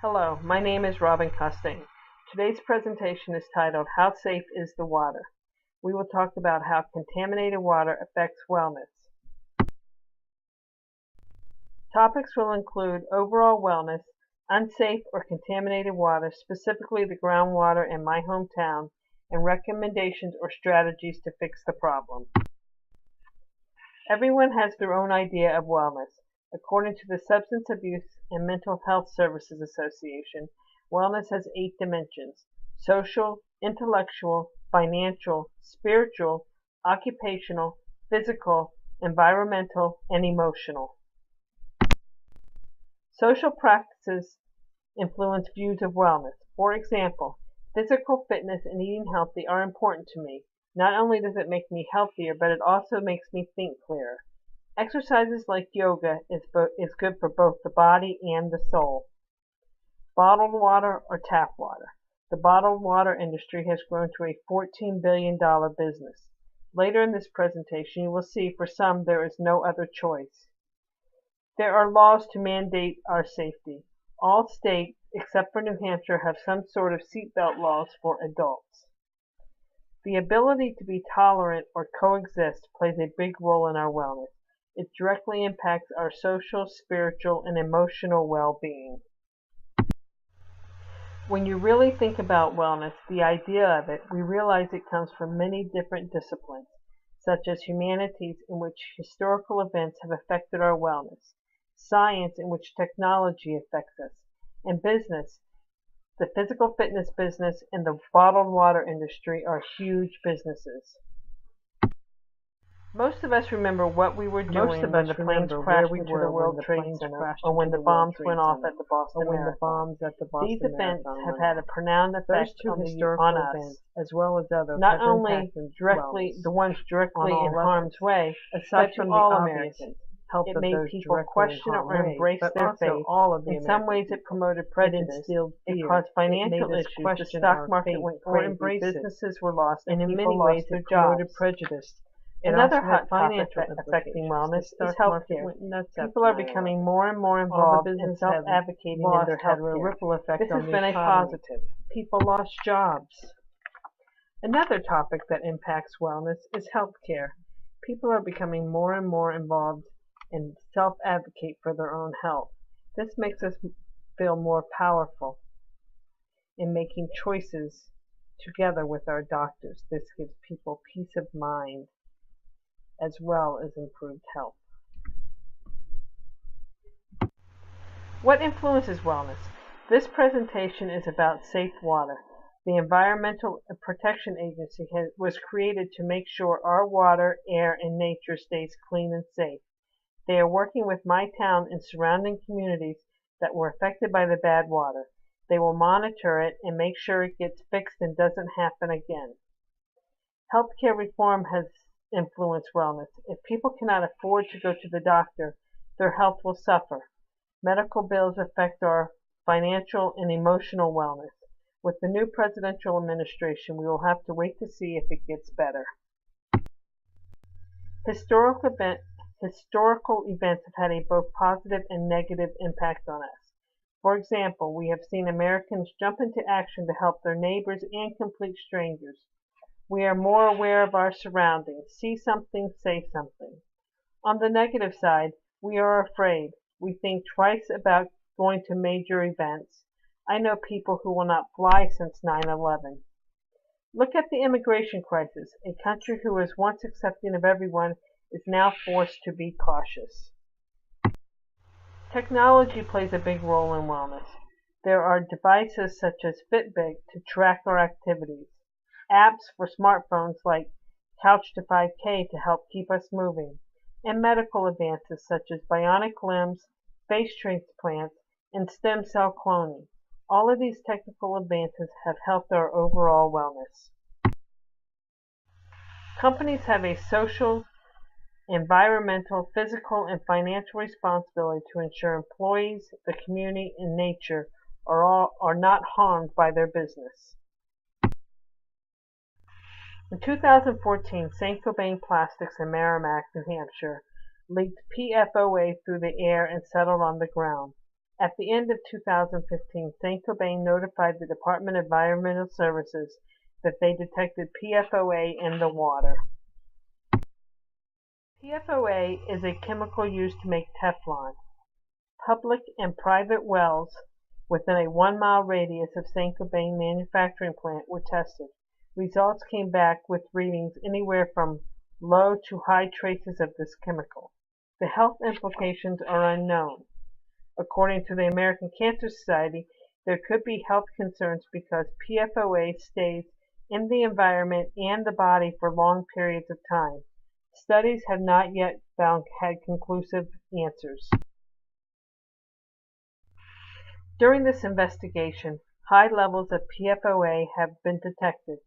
Hello, my name is Robin Costain. Today's presentation is titled, How Safe is the Water? We will talk about how contaminated water affects wellness. Topics will include overall wellness, unsafe or contaminated water, specifically the groundwater in my hometown, and recommendations or strategies to fix the problem. Everyone has their own idea of wellness. According to the Substance Abuse and Mental Health Services Association, wellness has 8 dimensions: social, intellectual, financial, spiritual, occupational, physical, environmental, and emotional. Social practices influence views of wellness. For example, physical fitness and eating healthy are important to me. Not only does it make me healthier, but it also makes me think clearer. Exercises like yoga is good for both the body and the soul. Bottled water or tap water. The bottled water industry has grown to a $14 billion business. Later in this presentation, you will see for some there is no other choice. There are laws to mandate our safety. All states, except for New Hampshire, have some sort of seatbelt laws for adults. The ability to be tolerant or coexist plays a big role in our wellness. It directly impacts our social, spiritual, and emotional well-being. When you really think about wellness, the idea of it, we realize it comes from many different disciplines, such as humanities, in which historical events have affected our wellness, science, in which technology affects us, and business. The physical fitness business and the bottled water industry are huge businesses. Most of us remember what we were doing when the planes crashed into the World Trade Center, or when the bombs went off at the Boston Marathon. These events have had a profound effect on us, as well as others, not only directly the ones directly in harm's way, aside from all Americans. It made people question or embrace their faith. In some ways, it promoted prejudice. It caused financial issues. The stock market went crazy. Businesses were lost, and in many ways, their jobs. Another hot topic affecting wellness is healthcare. People are becoming more and more involved in self-advocating in their healthcare. This has been a positive. People lost jobs. Another topic that impacts wellness is healthcare. People are becoming more and more involved and self-advocate for their own health. This makes us feel more powerful in making choices together with our doctors. This gives people peace of mind as well as improved health. What influences wellness? This presentation is about safe water. The Environmental Protection Agency was created to make sure our water, air, and nature stays clean and safe. They are working with my town and surrounding communities that were affected by the bad water. They will monitor it and make sure it gets fixed and doesn't happen again. Healthcare reform has influenced wellness. If people cannot afford to go to the doctor, their health will suffer. Medical bills affect our financial and emotional wellness. With the new presidential administration, we will have to wait to see if it gets better. Historical events have had a both positive and negative impact on us. For example, we have seen Americans jump into action to help their neighbors and complete strangers. We are more aware of our surroundings. See something, say something. On the negative side, we are afraid. We think twice about going to major events. I know people who will not fly since 9/11. Look at the immigration crisis. A country who was once accepting of everyone is now forced to be cautious. Technology plays a big role in wellness. There are devices such as Fitbit to track our activities, apps for smartphones like Couch to 5K to help keep us moving, and medical advances such as bionic limbs, face transplants, and stem cell cloning. All of these technical advances have helped our overall wellness. Companies have a social, environmental, physical, and financial responsibility to ensure employees, the community, and nature are not harmed by their business. In 2014, Saint-Gobain Plastics in Merrimack, New Hampshire, leaked PFOA through the air and settled on the ground. At the end of 2015, St. Cobain notified the Department of Environmental Services that they detected PFOA in the water. PFOA is a chemical used to make Teflon. Public and private wells within a 1-mile radius of St. Cobain manufacturing plant were tested. Results came back with readings anywhere from low to high traces of this chemical. The health implications are unknown. According to the American Cancer Society, there could be health concerns because PFOA stays in the environment and the body for long periods of time. Studies have not yet had conclusive answers. During this investigation, high levels of PFOA have been detected.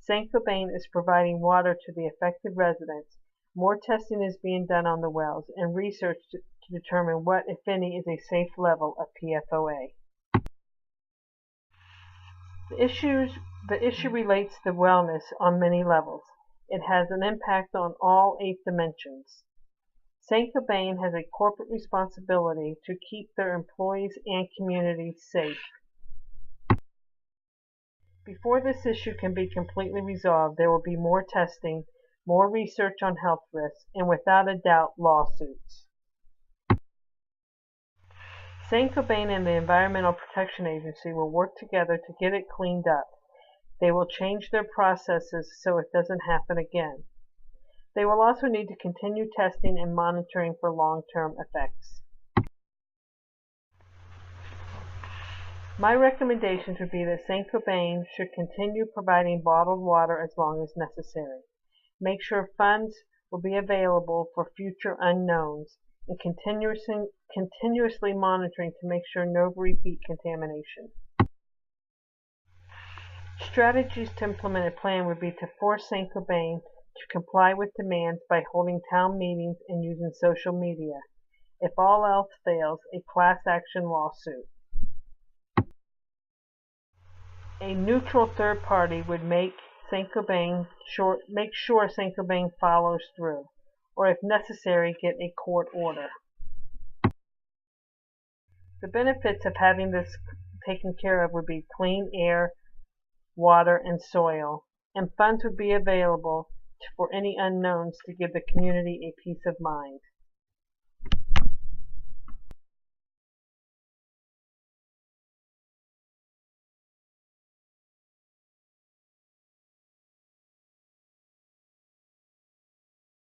St. Cobain is providing water to the affected residents. More testing is being done on the wells and research to determine what, if any, is a safe level of PFOA. The issue relates to wellness on many levels. It has an impact on all 8 dimensions. St. Cobain has a corporate responsibility to keep their employees and communities safe. Before this issue can be completely resolved, there will be more testing, more research on health risks, and without a doubt, lawsuits. St. Cobain and the Environmental Protection Agency will work together to get it cleaned up. They will change their processes so it doesn't happen again. They will also need to continue testing and monitoring for long-term effects. My recommendations would be that St. Cobain should continue providing bottled water as long as necessary. Make sure funds will be available for future unknowns, and continuously monitoring to make sure no repeat contamination. Strategies to implement a plan would be to force St. Cobain to comply with demands by holding town meetings and using social media. If all else fails, a class action lawsuit. A neutral third party would make sure St. Cobain follows through, or if necessary, get a court order. The benefits of having this taken care of would be clean air, water, and soil, and funds would be available for any unknowns to give the community a peace of mind.